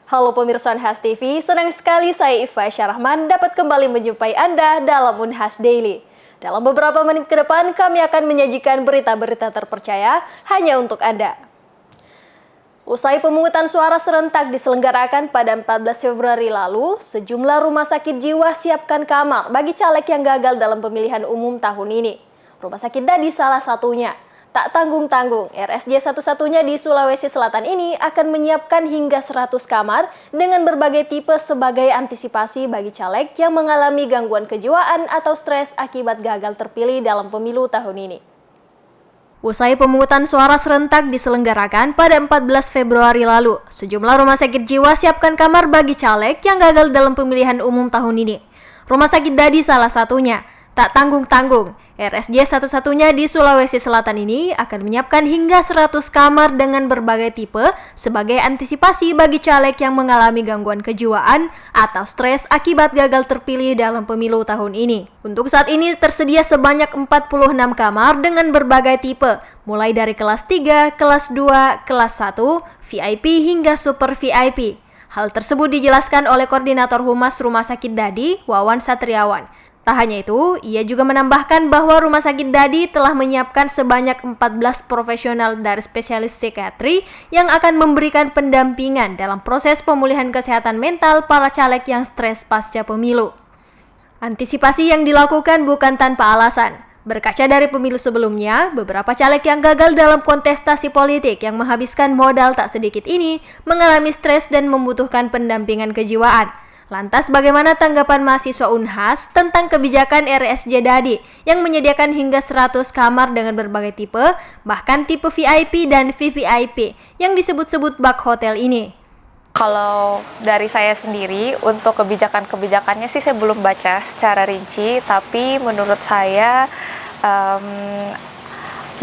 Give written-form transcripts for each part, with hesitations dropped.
Halo pemirsa Unhas TV, senang sekali saya Iva Syarahman dapat kembali menjumpai Anda dalam Unhas Daily. Dalam beberapa menit ke depan, kami akan menyajikan berita-berita terpercaya hanya untuk Anda. Usai pemungutan suara serentak diselenggarakan pada 14 Februari lalu, sejumlah rumah sakit jiwa siapkan kamar bagi caleg yang gagal dalam pemilihan umum tahun ini. Rumah sakit Dadi salah satunya. Tak tanggung-tanggung, RSJ satu-satunya di Sulawesi Selatan ini akan menyiapkan hingga 100 kamar dengan berbagai tipe sebagai antisipasi bagi caleg yang mengalami gangguan kejiwaan atau stres akibat gagal terpilih dalam pemilu tahun ini. Usai pemungutan suara serentak diselenggarakan pada 14 Februari lalu, sejumlah rumah sakit jiwa siapkan kamar bagi caleg yang gagal dalam pemilihan umum tahun ini. Rumah sakit Dadi salah satunya. Tak tanggung-tanggung, RSJ satu-satunya di Sulawesi Selatan ini akan menyiapkan hingga 100 kamar dengan berbagai tipe sebagai antisipasi bagi caleg yang mengalami gangguan kejiwaan atau stres akibat gagal terpilih dalam pemilu tahun ini. Untuk saat ini tersedia sebanyak 46 kamar dengan berbagai tipe, mulai dari kelas 3, kelas 2, kelas 1, VIP hingga Super VIP. Hal tersebut dijelaskan oleh Koordinator Humas Rumah Sakit Dadi, Wawan Satriawan. Tak hanya itu, ia juga menambahkan bahwa Rumah Sakit Dadi telah menyiapkan sebanyak 14 profesional dari spesialis psikiatri yang akan memberikan pendampingan dalam proses pemulihan kesehatan mental para caleg yang stres pasca pemilu. Antisipasi yang dilakukan bukan tanpa alasan. Berkaca dari pemilu sebelumnya, beberapa caleg yang gagal dalam kontestasi politik yang menghabiskan modal tak sedikit ini mengalami stres dan membutuhkan pendampingan kejiwaan. Lantas bagaimana tanggapan mahasiswa Unhas tentang kebijakan RSJ Dadi yang menyediakan hingga 100 kamar dengan berbagai tipe, bahkan tipe VIP dan VVIP yang disebut-sebut bak hotel ini? Kalau dari saya sendiri, untuk kebijakan-kebijakannya sih saya belum baca secara rinci, tapi menurut saya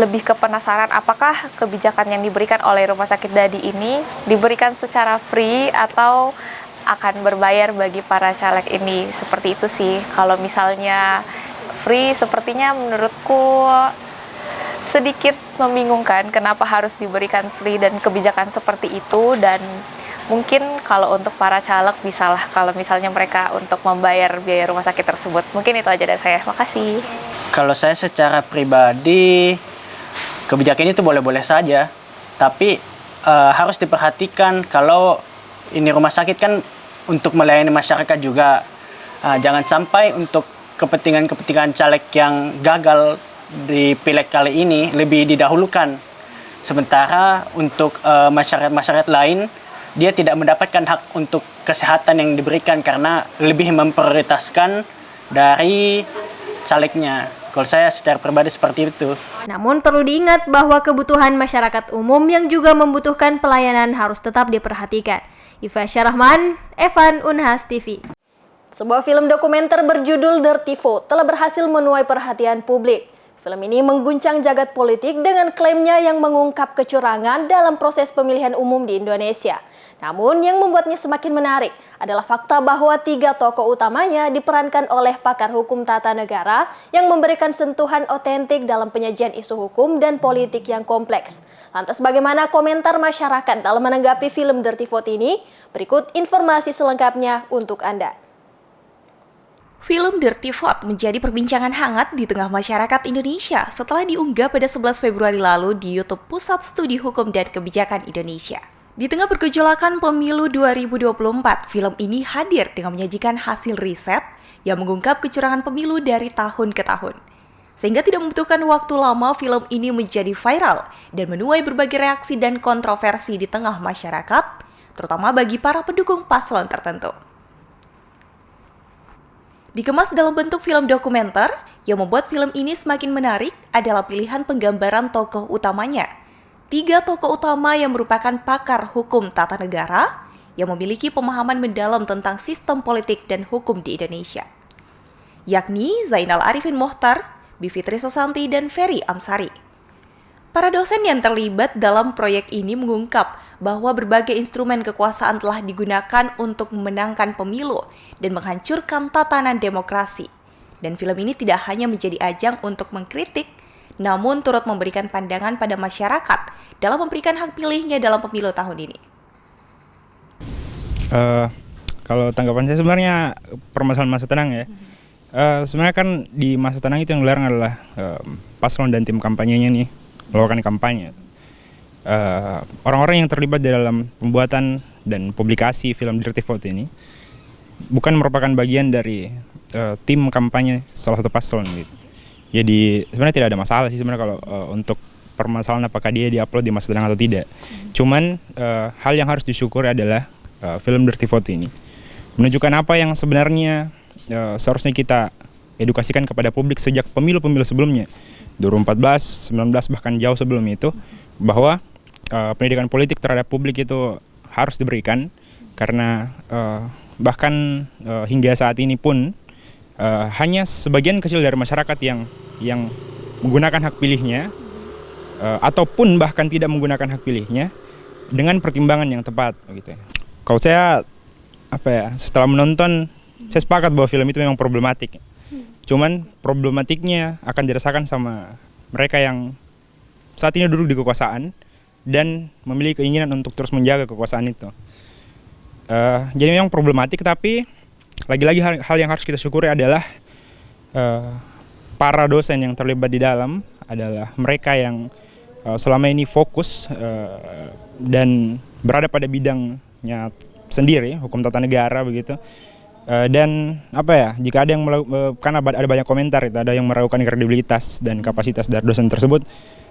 lebih ke penasaran apakah kebijakan yang diberikan oleh Rumah Sakit Dadi ini diberikan secara free atau akan berbayar bagi para caleg ini. Seperti itu sih. Kalau misalnya free, sepertinya menurutku sedikit membingungkan kenapa harus diberikan free dan kebijakan seperti itu, dan mungkin kalau untuk para caleg bisalah kalau misalnya mereka untuk membayar biaya rumah sakit tersebut. Mungkin itu aja dari saya. Makasih. Kalau saya secara pribadi, kebijakan itu boleh-boleh saja, tapi harus diperhatikan kalau ini rumah sakit kan untuk melayani masyarakat juga. Jangan sampai untuk kepentingan caleg yang gagal di pileg kali ini lebih didahulukan. Sementara untuk masyarakat lain, dia tidak mendapatkan hak untuk kesehatan yang diberikan karena lebih memprioritaskan dari calegnya. Kalau saya secara pribadi seperti itu. Namun perlu diingat bahwa kebutuhan masyarakat umum yang juga membutuhkan pelayanan harus tetap diperhatikan. Iva Syarahman, Evan, Unhas TV. Sebuah film dokumenter berjudul Dirty Vote telah berhasil menuai perhatian publik. Film ini mengguncang jagat politik dengan klaimnya yang mengungkap kecurangan dalam proses pemilihan umum di Indonesia. Namun yang membuatnya semakin menarik adalah fakta bahwa 3 tokoh utamanya diperankan oleh pakar hukum tata negara yang memberikan sentuhan otentik dalam penyajian isu hukum dan politik yang kompleks. Lantas bagaimana komentar masyarakat dalam menanggapi film Dirty Vote ini? Berikut informasi selengkapnya untuk Anda. Film Dirty Vote menjadi perbincangan hangat di tengah masyarakat Indonesia setelah diunggah pada 11 Februari lalu di YouTube Pusat Studi Hukum dan Kebijakan Indonesia. Di tengah pergejolakan pemilu 2024, film ini hadir dengan menyajikan hasil riset yang mengungkap kecurangan pemilu dari tahun ke tahun. Sehingga tidak membutuhkan waktu lama, film ini menjadi viral dan menuai berbagai reaksi dan kontroversi di tengah masyarakat, terutama bagi para pendukung paslon tertentu. Dikemas dalam bentuk film dokumenter, yang membuat film ini semakin menarik adalah pilihan penggambaran tokoh utamanya. 3 tokoh utama yang merupakan pakar hukum tata negara yang memiliki pemahaman mendalam tentang sistem politik dan hukum di Indonesia, yakni Zainal Arifin Mohtar, Bivitri Susanti, dan Ferry Amsari. Para dosen yang terlibat dalam proyek ini mengungkap bahwa berbagai instrumen kekuasaan telah digunakan untuk memenangkan pemilu dan menghancurkan tatanan demokrasi. Dan film ini tidak hanya menjadi ajang untuk mengkritik, namun turut memberikan pandangan pada masyarakat dalam memberikan hak pilihnya dalam pemilu tahun ini. Kalau tanggapan saya sebenarnya permasalahan masa tenang ya. Sebenarnya kan di masa tenang itu yang dilarang adalah paslon dan tim kampanyenya nih melakukan kampanye. Orang-orang yang terlibat di dalam pembuatan dan publikasi film Dirty Vote ini bukan merupakan bagian dari tim kampanye salah satu paslon gitu. Jadi sebenarnya tidak ada masalah sih sebenarnya kalau untuk permasalahan apakah dia diupload di masa tenang atau tidak. Cuman hal yang harus disyukuri adalah film Dirty Vote ini menunjukkan apa yang sebenarnya seharusnya kita edukasikan kepada publik sejak pemilu-pemilu sebelumnya 2014, 19 bahkan jauh sebelum itu, bahwa pendidikan politik terhadap publik itu harus diberikan karena bahkan hingga saat ini pun hanya sebagian kecil dari masyarakat yang menggunakan hak pilihnya ataupun bahkan tidak menggunakan hak pilihnya dengan pertimbangan yang tepat gitu. Kalau saya setelah menonton, saya sepakat bahwa film itu memang problematik. Cuman problematiknya akan dirasakan sama mereka yang saat ini duduk di kekuasaan dan memiliki keinginan untuk terus menjaga kekuasaan itu. Jadi memang problematik, tapi lagi-lagi hal yang harus kita syukuri adalah para dosen yang terlibat di dalam adalah mereka yang selama ini fokus dan berada pada bidangnya sendiri, hukum tata negara begitu. Dan jika ada yang karena ada banyak komentar itu, ada yang meragukan kredibilitas dan kapasitas dari dosen tersebut,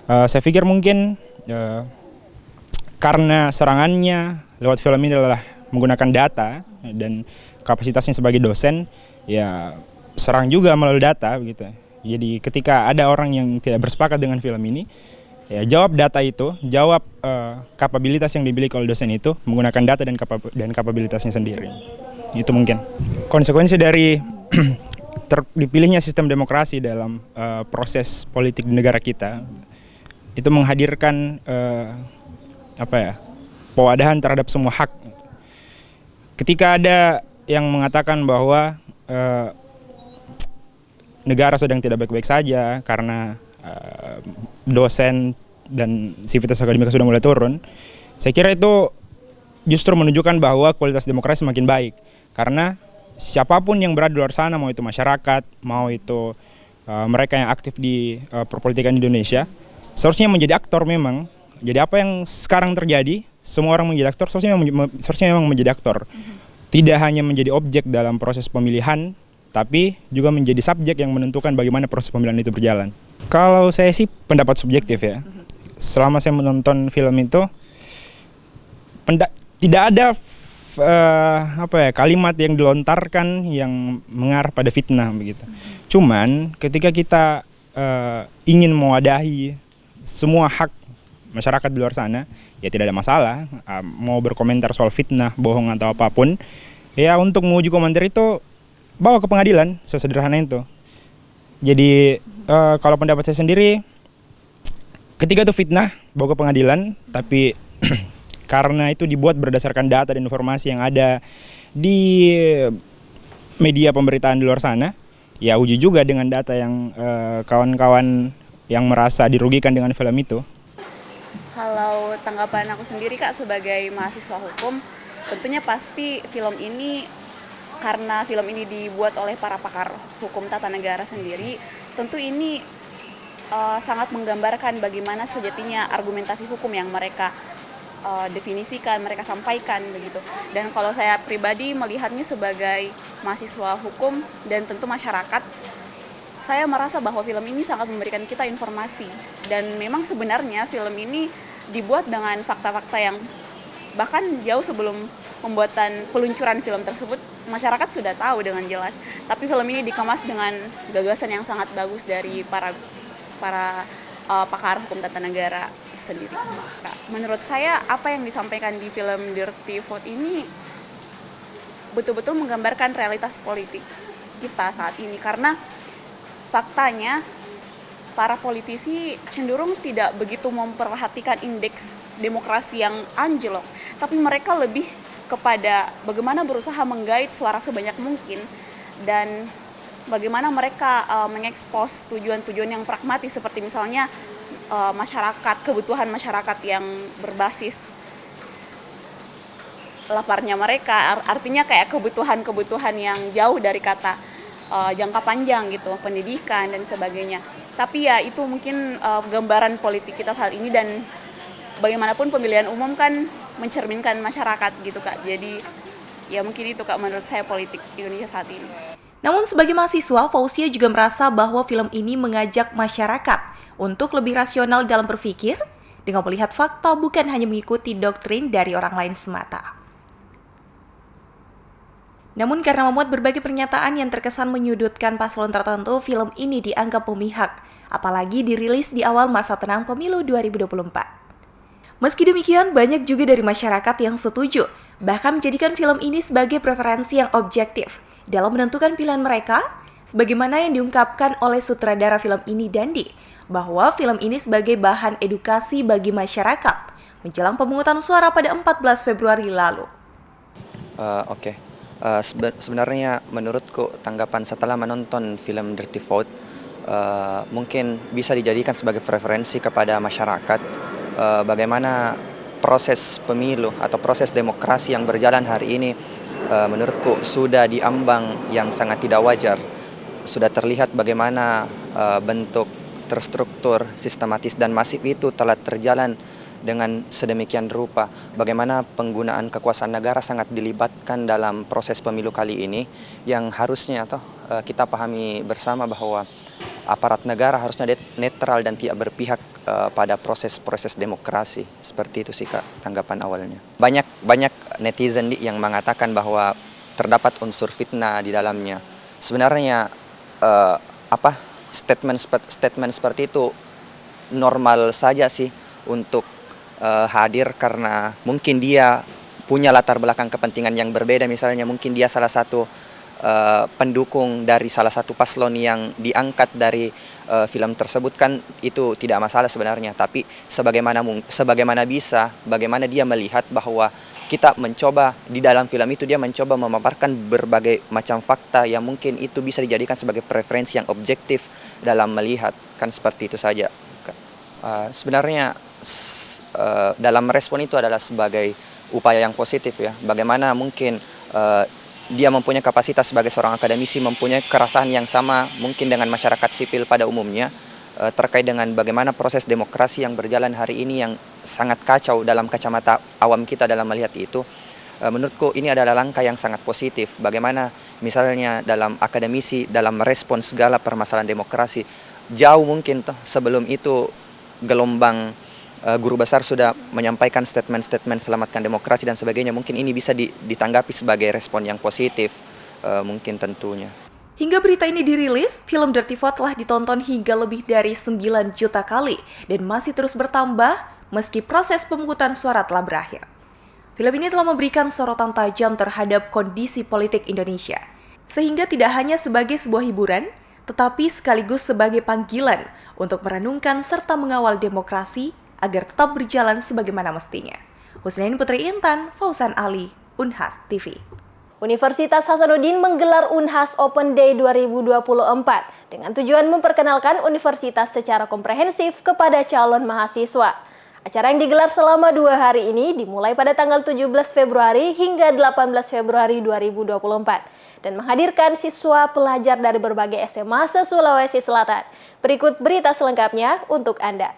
saya pikir mungkin karena serangannya lewat film ini adalah menggunakan data dan kapasitasnya sebagai dosen, ya serang juga melalui data begitu. Jadi ketika ada orang yang tidak bersepakat dengan film ini, ya jawab data itu, jawab kapabilitas yang dimiliki oleh dosen itu menggunakan data dan kapabilitasnya sendiri. Itu mungkin konsekuensi dari dipilihnya sistem demokrasi dalam proses politik di negara kita. Itu menghadirkan pewadahan terhadap semua hak. Ketika ada yang mengatakan bahwa negara sedang tidak baik-baik saja karena dosen dan sivitas akademika sudah mulai turun, saya kira itu justru menunjukkan bahwa kualitas demokrasi semakin baik. Karena siapapun yang berada di luar sana, mau itu masyarakat, mau itu mereka yang aktif di perpolitikan Indonesia, seharusnya menjadi aktor memang. Jadi apa yang sekarang terjadi, semua orang menjadi aktor, seharusnya memang menjadi aktor. Tidak hanya menjadi objek dalam proses pemilihan, tapi juga menjadi subjek yang menentukan bagaimana proses pemilihan itu berjalan. Kalau saya sih pendapat subjektif ya. Selama saya menonton film itu, tidak ada kalimat yang dilontarkan yang mengarah pada fitnah begitu. Cuman ketika kita ingin mewadahi semua hak masyarakat di luar sana, ya tidak ada masalah mau berkomentar soal fitnah, bohong atau apapun. Ya untuk menguji komentar itu bawa ke pengadilan, sesederhana itu. Jadi kalau pendapat saya sendiri, ketika itu fitnah bawa ke pengadilan, tapi karena itu dibuat berdasarkan data dan informasi yang ada di media pemberitaan di luar sana, ya uji juga dengan data yang kawan-kawan yang merasa dirugikan dengan film itu. Kalau tanggapan aku sendiri Kak sebagai mahasiswa hukum, tentunya pasti film ini, karena film ini dibuat oleh para pakar hukum tata negara sendiri, tentu ini sangat menggambarkan bagaimana sejatinya argumentasi hukum yang mereka definisikan, mereka sampaikan begitu. Dan kalau saya pribadi melihatnya sebagai mahasiswa hukum dan tentu masyarakat, saya merasa bahwa film ini sangat memberikan kita informasi. Dan memang sebenarnya film ini dibuat dengan fakta-fakta yang bahkan jauh sebelum pembuatan peluncuran film tersebut, masyarakat sudah tahu dengan jelas. Tapi film ini dikemas dengan gagasan yang sangat bagus dari para pakar hukum tata negara sendiri. Nah, menurut saya apa yang disampaikan di film Dirty Vote ini betul-betul menggambarkan realitas politik kita saat ini, karena faktanya para politisi cenderung tidak begitu memperhatikan indeks demokrasi yang anjlok, tapi mereka lebih kepada bagaimana berusaha menggait suara sebanyak mungkin dan bagaimana mereka mengekspos tujuan-tujuan yang pragmatis, seperti misalnya masyarakat, kebutuhan masyarakat yang berbasis laparnya mereka, artinya kayak kebutuhan-kebutuhan yang jauh dari kata jangka panjang gitu, pendidikan dan sebagainya. Tapi ya itu mungkin gambaran politik kita saat ini, dan bagaimanapun pemilihan umum kan mencerminkan masyarakat gitu Kak. Jadi ya mungkin itu Kak menurut saya politik Indonesia saat ini. Namun sebagai mahasiswa, Fauzia juga merasa bahwa film ini mengajak masyarakat untuk lebih rasional dalam berpikir dengan melihat fakta bukan hanya mengikuti doktrin dari orang lain semata. Namun karena memuat berbagai pernyataan yang terkesan menyudutkan paslon tertentu, film ini dianggap memihak, apalagi dirilis di awal masa tenang pemilu 2024. Meski demikian, banyak juga dari masyarakat yang setuju, bahkan menjadikan film ini sebagai preferensi yang objektif dalam menentukan pilihan mereka, sebagaimana yang diungkapkan oleh sutradara film ini Dandi, bahwa film ini sebagai bahan edukasi bagi masyarakat menjelang pemungutan suara pada 14 Februari lalu. Sebenarnya menurutku tanggapan setelah menonton film Dirty Vote mungkin bisa dijadikan sebagai preferensi kepada masyarakat bagaimana proses pemilu atau proses demokrasi yang berjalan hari ini menurutku sudah diambang yang sangat tidak wajar. Sudah terlihat bagaimana bentuk terstruktur, sistematis dan masif itu telah terjalan dengan sedemikian rupa, bagaimana penggunaan kekuasaan negara sangat dilibatkan dalam proses pemilu kali ini, yang harusnya kita pahami bersama bahwa aparat negara harusnya netral dan tidak berpihak pada proses-proses demokrasi. Seperti itu sih Kak tanggapan awalnya. Banyak netizen yang mengatakan bahwa terdapat unsur fitnah di dalamnya. Sebenarnya statement seperti itu normal saja sih untuk hadir karena mungkin dia punya latar belakang kepentingan yang berbeda, misalnya mungkin dia salah satu pendukung dari salah satu paslon yang diangkat dari film tersebut, kan itu tidak masalah sebenarnya. Tapi bagaimana dia melihat bahwa kita mencoba di dalam film itu, dia mencoba memaparkan berbagai macam fakta yang mungkin itu bisa dijadikan sebagai preferensi yang objektif dalam melihat, kan seperti itu saja. Sebenarnya dalam respon itu adalah sebagai upaya yang positif ya. Bagaimana mungkin dia mempunyai kapasitas sebagai seorang akademisi, mempunyai keresahan yang sama mungkin dengan masyarakat sipil pada umumnya terkait dengan bagaimana proses demokrasi yang berjalan hari ini yang sangat kacau dalam kacamata awam kita dalam melihat itu. Menurutku ini adalah langkah yang sangat positif. Bagaimana misalnya dalam akademisi dalam merespon segala permasalahan demokrasi, jauh mungkin sebelum itu gelombang guru besar sudah menyampaikan statement-statement selamatkan demokrasi dan sebagainya. Mungkin ini bisa ditanggapi sebagai respon yang positif, mungkin tentunya. Hingga berita ini dirilis, film Dirty Vote telah ditonton hingga lebih dari 9 juta kali dan masih terus bertambah meski proses pemungutan suara telah berakhir. Film ini telah memberikan sorotan tajam terhadap kondisi politik Indonesia, sehingga tidak hanya sebagai sebuah hiburan, tetapi sekaligus sebagai panggilan untuk merenungkan serta mengawal demokrasi agar tetap berjalan sebagaimana mestinya. Husnain Putri Intan, Fauzan Ali, Unhas TV. Universitas Hasanuddin menggelar Unhas Open Day 2024 dengan tujuan memperkenalkan universitas secara komprehensif kepada calon mahasiswa. Acara yang digelar selama 2 hari ini dimulai pada tanggal 17 Februari hingga 18 Februari 2024 dan menghadirkan siswa pelajar dari berbagai SMA se-Sulawesi Selatan. Berikut berita selengkapnya untuk Anda.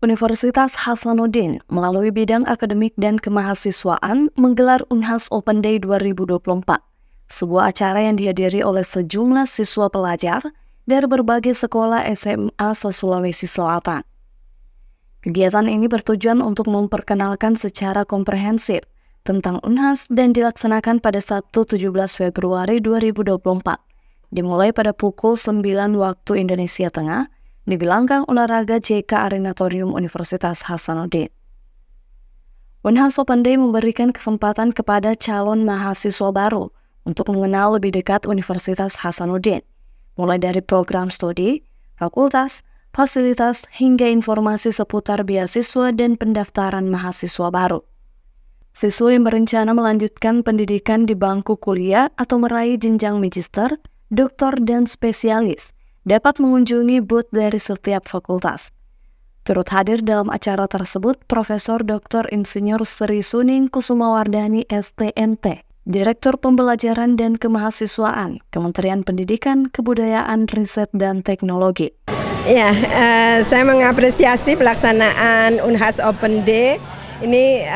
Universitas Hasanuddin melalui bidang akademik dan kemahasiswaan menggelar Unhas Open Day 2024, sebuah acara yang dihadiri oleh sejumlah siswa pelajar dari berbagai sekolah SMA se-Sulawesi Selatan. Kegiatan ini bertujuan untuk memperkenalkan secara komprehensif tentang Unhas dan dilaksanakan pada Sabtu 17 Februari 2024, dimulai pada pukul 9 waktu Indonesia Tengah, di gelanggang olahraga JK Arenatorium Universitas Hasanuddin. Unhas Open Day memberikan kesempatan kepada calon mahasiswa baru untuk mengenal lebih dekat Universitas Hasanuddin, mulai dari program studi, fakultas, fasilitas, hingga informasi seputar beasiswa dan pendaftaran mahasiswa baru. Siswa yang berencana melanjutkan pendidikan di bangku kuliah atau meraih jenjang magister, doktor, dan spesialis dapat mengunjungi booth dari setiap fakultas. Turut hadir dalam acara tersebut Profesor Dr. Insinyur Sri Suning Kusumawardhani STMT, Direktur Pembelajaran dan Kemahasiswaan, Kementerian Pendidikan, Kebudayaan, Riset, dan Teknologi. Ya, saya mengapresiasi pelaksanaan Unhas Open Day. Ini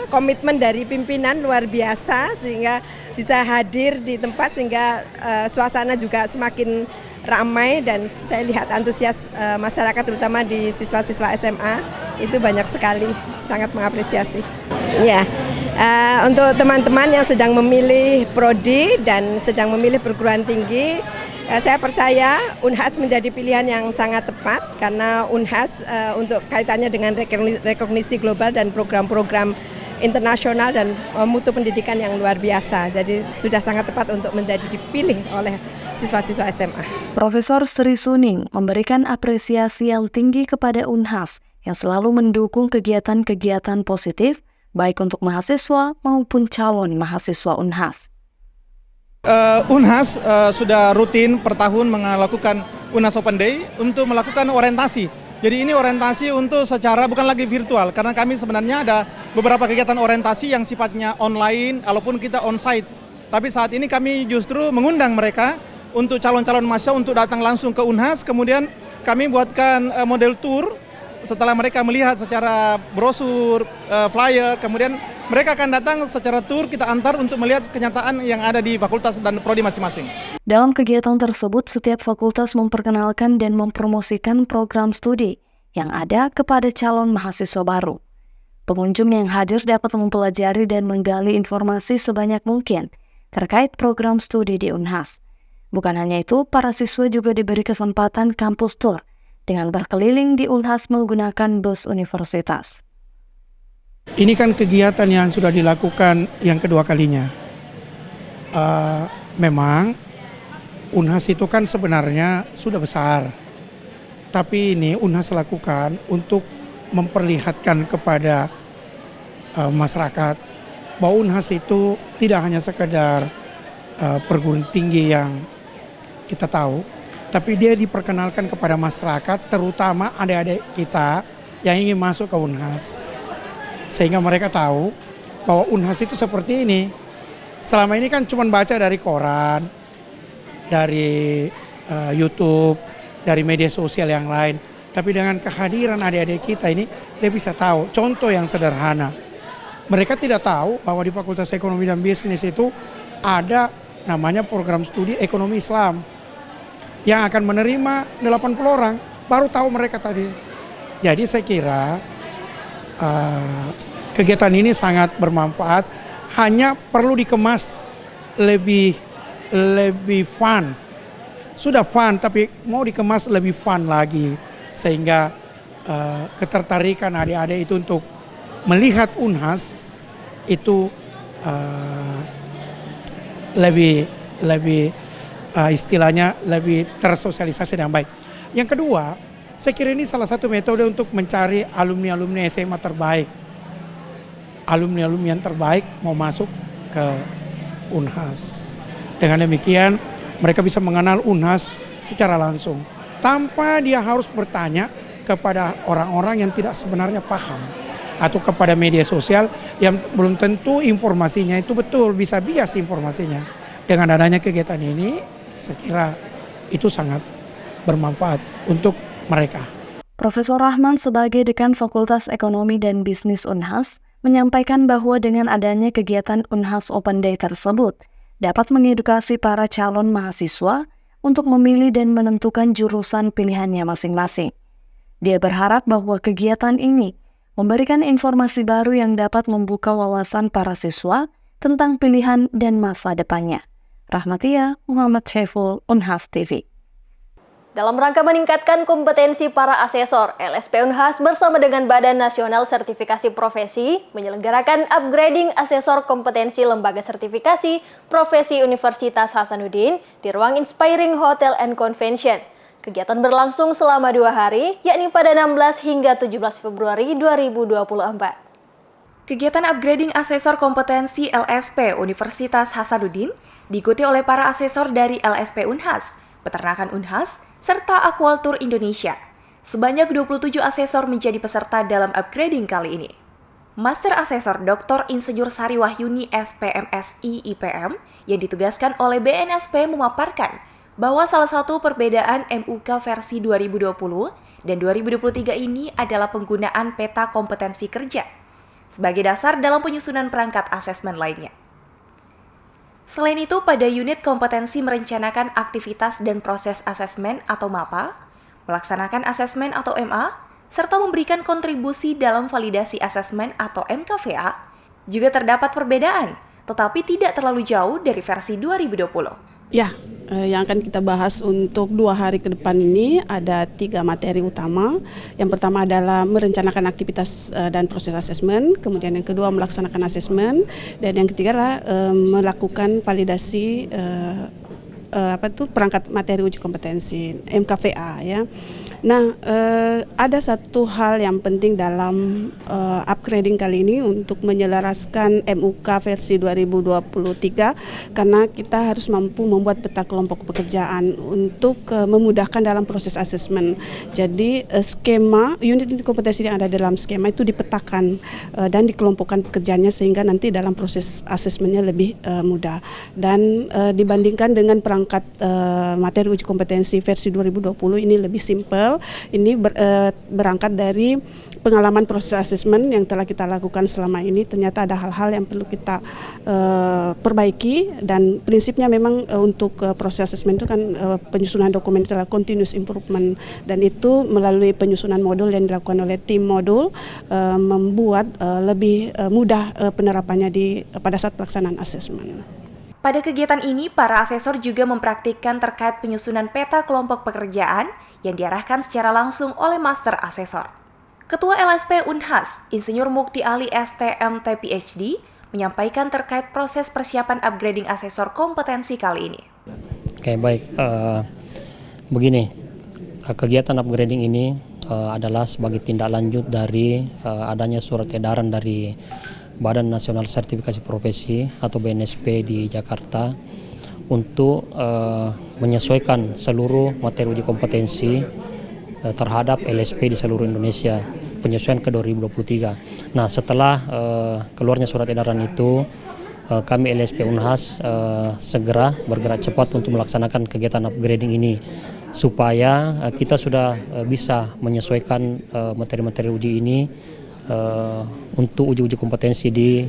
komitmen dari pimpinan luar biasa sehingga bisa hadir di tempat sehingga suasana juga semakin ramai dan saya lihat antusias masyarakat terutama di siswa-siswa SMA itu banyak sekali, sangat mengapresiasi. Ya, untuk teman-teman yang sedang memilih prodi dan sedang memilih perguruan tinggi, saya percaya Unhas menjadi pilihan yang sangat tepat karena Unhas untuk kaitannya dengan rekognisi global dan program-program internasional dan mutu pendidikan yang luar biasa. Jadi sudah sangat tepat untuk menjadi dipilih oleh siswa-siswa SMA. Profesor Sri Suning memberikan apresiasi yang tinggi kepada Unhas yang selalu mendukung kegiatan-kegiatan positif baik untuk mahasiswa maupun calon mahasiswa Unhas. Unhas sudah rutin per tahun melakukan Unhas Open Day untuk melakukan orientasi. Jadi ini orientasi untuk secara bukan lagi virtual, karena kami sebenarnya ada beberapa kegiatan orientasi yang sifatnya online, walaupun kita on-site. Tapi saat ini kami justru mengundang mereka untuk calon-calon mahasiswa untuk datang langsung ke Unhas, kemudian kami buatkan model tour. Setelah mereka melihat secara brosur, flyer, kemudian mereka akan datang secara tour, kita antar untuk melihat kenyataan yang ada di fakultas dan prodi masing-masing. Dalam kegiatan tersebut, setiap fakultas memperkenalkan dan mempromosikan program studi yang ada kepada calon mahasiswa baru. Pengunjung yang hadir dapat mempelajari dan menggali informasi sebanyak mungkin terkait program studi di Unhas. Bukan hanya itu, para siswa juga diberi kesempatan kampus tour dengan berkeliling di Unhas menggunakan bus universitas. Ini kan kegiatan yang sudah dilakukan yang kedua kalinya. Memang Unhas itu kan sebenarnya sudah besar. Tapi ini Unhas lakukan untuk memperlihatkan kepada masyarakat bahwa Unhas itu tidak hanya sekedar perguruan tinggi yang kita tahu, tapi dia diperkenalkan kepada masyarakat, terutama adik-adik kita yang ingin masuk ke Unhas. Sehingga mereka tahu bahwa Unhas itu seperti ini. Selama ini kan cuma baca dari koran, dari YouTube, dari media sosial yang lain. Tapi dengan kehadiran adik-adik kita ini, dia bisa tahu. Contoh yang sederhana, mereka tidak tahu bahwa di Fakultas Ekonomi dan Bisnis itu ada namanya program studi ekonomi Islam yang akan menerima 80 orang. Baru tahu mereka tadi. Jadi saya kira kegiatan ini sangat bermanfaat, hanya perlu dikemas lebih fun. Sudah fun, tapi mau dikemas lebih fun lagi, sehingga ketertarikan adik-adik itu untuk melihat Unhas itu lebih istilahnya lebih tersosialisasi dengan baik. Yang kedua, saya kira ini salah satu metode untuk mencari alumni-alumni SMA terbaik. Alumni-alumni yang terbaik mau masuk ke Unhas. Dengan demikian, mereka bisa mengenal Unhas secara langsung. Tanpa dia harus bertanya kepada orang-orang yang tidak sebenarnya paham. Atau kepada media sosial yang belum tentu informasinya itu betul, bisa bias informasinya. Dengan adanya kegiatan ini, saya kira itu sangat bermanfaat untuk mereka. Profesor Rahman sebagai Dekan Fakultas Ekonomi dan Bisnis Unhas menyampaikan bahwa dengan adanya kegiatan Unhas Open Day tersebut dapat mengedukasi para calon mahasiswa untuk memilih dan menentukan jurusan pilihannya masing-masing. Dia berharap bahwa kegiatan ini memberikan informasi baru yang dapat membuka wawasan para siswa tentang pilihan dan masa depannya. Rahmatia Muhammad Syaiful, Unhas TV. Dalam rangka meningkatkan kompetensi para asesor, LSP Unhas bersama dengan Badan Nasional Sertifikasi Profesi menyelenggarakan upgrading asesor kompetensi Lembaga Sertifikasi Profesi Universitas Hasanuddin di ruang Inspiring Hotel and Convention. Kegiatan berlangsung selama 2 hari, yakni pada 16 hingga 17 Februari 2024. Kegiatan upgrading asesor kompetensi LSP Universitas Hasanuddin diikuti oleh para asesor dari LSP Unhas, Peternakan Unhas, serta Aqualtur Indonesia. Sebanyak 27 asesor menjadi peserta dalam upgrading kali ini. Master Asesor Dr. Insinyur Sari Wahyuni SPMSI IPM yang ditugaskan oleh BNSP memaparkan bahwa salah satu perbedaan MUK versi 2020 dan 2023 ini adalah penggunaan peta kompetensi kerja sebagai dasar dalam penyusunan perangkat asesmen lainnya. Selain itu, pada unit kompetensi merencanakan aktivitas dan proses asesmen atau MAPA, melaksanakan asesmen atau MA, serta memberikan kontribusi dalam validasi asesmen atau MKVA, juga terdapat perbedaan, tetapi tidak terlalu jauh dari versi 2020. Ya, yang akan kita bahas untuk 2 hari ke depan ini ada 3 materi utama. Yang pertama adalah merencanakan aktivitas dan proses asesmen, kemudian yang kedua melaksanakan asesmen, dan yang ketiga adalah melakukan validasi perangkat materi uji kompetensi MKVA ya. Nah, ada satu hal yang penting dalam upgrading kali ini untuk menyelaraskan MUK versi 2023 karena kita harus mampu membuat peta kelompok pekerjaan untuk memudahkan dalam proses asesmen. Jadi skema unit kompetensi yang ada dalam skema itu dipetakan dan dikelompokkan pekerjaannya sehingga nanti dalam proses asesmennya lebih mudah. Dan dibandingkan dengan perangkat materi uji kompetensi versi 2020 ini lebih simpel. Ini berangkat dari pengalaman proses asesmen yang telah kita lakukan selama ini. Ternyata ada hal-hal yang perlu kita perbaiki dan prinsipnya memang untuk proses asesmen itu kan penyusunan dokumen itu adalah continuous improvement dan itu melalui penyusunan modul yang dilakukan oleh tim modul membuat lebih mudah penerapannya pada saat pelaksanaan asesmen. Pada kegiatan ini, para asesor juga mempraktikkan terkait penyusunan peta kelompok pekerjaan yang diarahkan secara langsung oleh Master Asesor. Ketua LSP Unhas, Insinyur Mukti Ali STMT PhD, menyampaikan terkait proses persiapan upgrading asesor kompetensi kali ini. Oke, baik. Begini, kegiatan upgrading ini adalah sebagai tindak lanjut dari adanya surat edaran dari Badan Nasional Sertifikasi Profesi atau BNSP di Jakarta untuk menyesuaikan seluruh materi uji kompetensi terhadap LSP di seluruh Indonesia, penyesuaian ke 2023. Nah, setelah keluarnya surat edaran itu, kami LSP Unhas segera bergerak cepat untuk melaksanakan kegiatan upgrading ini supaya kita sudah bisa menyesuaikan materi-materi uji ini untuk uji-uji kompetensi di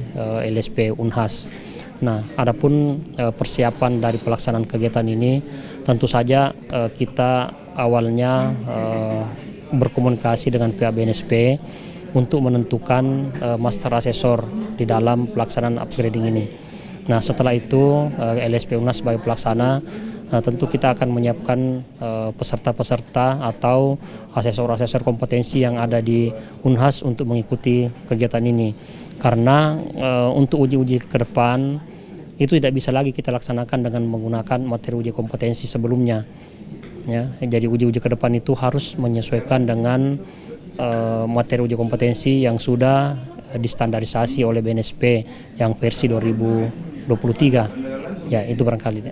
LSP Unhas. Nah, adapun persiapan dari pelaksanaan kegiatan ini, tentu saja kita awalnya berkomunikasi dengan pihak BNSP untuk menentukan master asesor di dalam pelaksanaan upgrading ini. Nah, setelah itu LSP Unhas sebagai pelaksana tentu kita akan menyiapkan peserta-peserta atau asesor-asesor kompetensi yang ada di Unhas untuk mengikuti kegiatan ini. Karena untuk uji-uji ke depan itu tidak bisa lagi kita laksanakan dengan menggunakan materi uji kompetensi sebelumnya. Ya, jadi uji-uji ke depan itu harus menyesuaikan dengan materi uji kompetensi yang sudah distandarisasi oleh BNSP yang versi 2023. Ya, itu barangkali.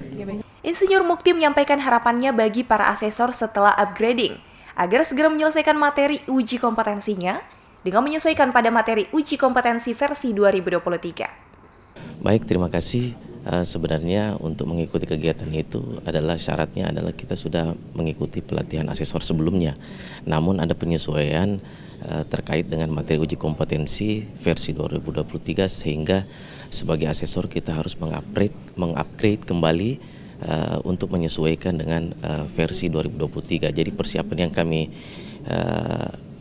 Insinyur Mukti menyampaikan harapannya bagi para asesor setelah upgrading agar segera menyelesaikan materi uji kompetensinya dengan menyesuaikan pada materi uji kompetensi versi 2023. Baik, terima kasih. Sebenarnya untuk mengikuti kegiatan itu adalah syaratnya adalah kita sudah mengikuti pelatihan asesor sebelumnya. Namun ada penyesuaian terkait dengan materi uji kompetensi versi 2023 sehingga sebagai asesor kita harus mengupgrade kembali untuk menyesuaikan dengan versi 2023. Jadi persiapan yang kami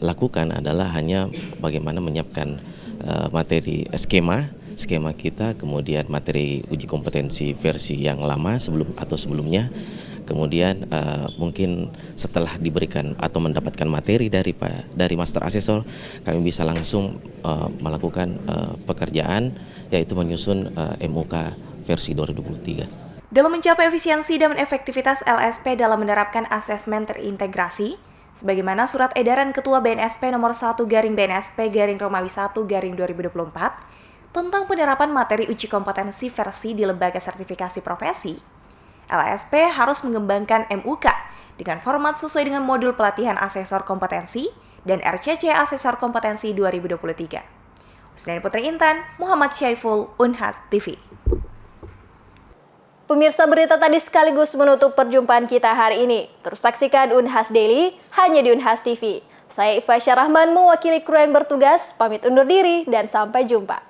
lakukan adalah hanya bagaimana menyiapkan materi skema kita, kemudian materi uji kompetensi versi yang lama sebelumnya, kemudian mungkin setelah diberikan atau mendapatkan materi dari master asesor, kami bisa langsung melakukan pekerjaan yaitu menyusun MUK versi 2023. Dalam mencapai efisiensi dan efektivitas LSP dalam menerapkan asesmen terintegrasi, sebagaimana surat edaran Ketua BNSP nomor 1/BNSP/Romawi 1/2024 tentang penerapan materi uji kompetensi versi di lembaga sertifikasi profesi, LSP harus mengembangkan MUK dengan format sesuai dengan modul pelatihan asesor kompetensi dan RCC Asesor Kompetensi 2023. Usnani Putri Intan, Muhammad Syaiful, Unhas TV. Pemirsa, berita tadi sekaligus menutup perjumpaan kita hari ini. Terus saksikan Unhas Daily hanya di Unhas TV. Saya Iva Syarahman mewakili kru yang bertugas, pamit undur diri dan sampai jumpa.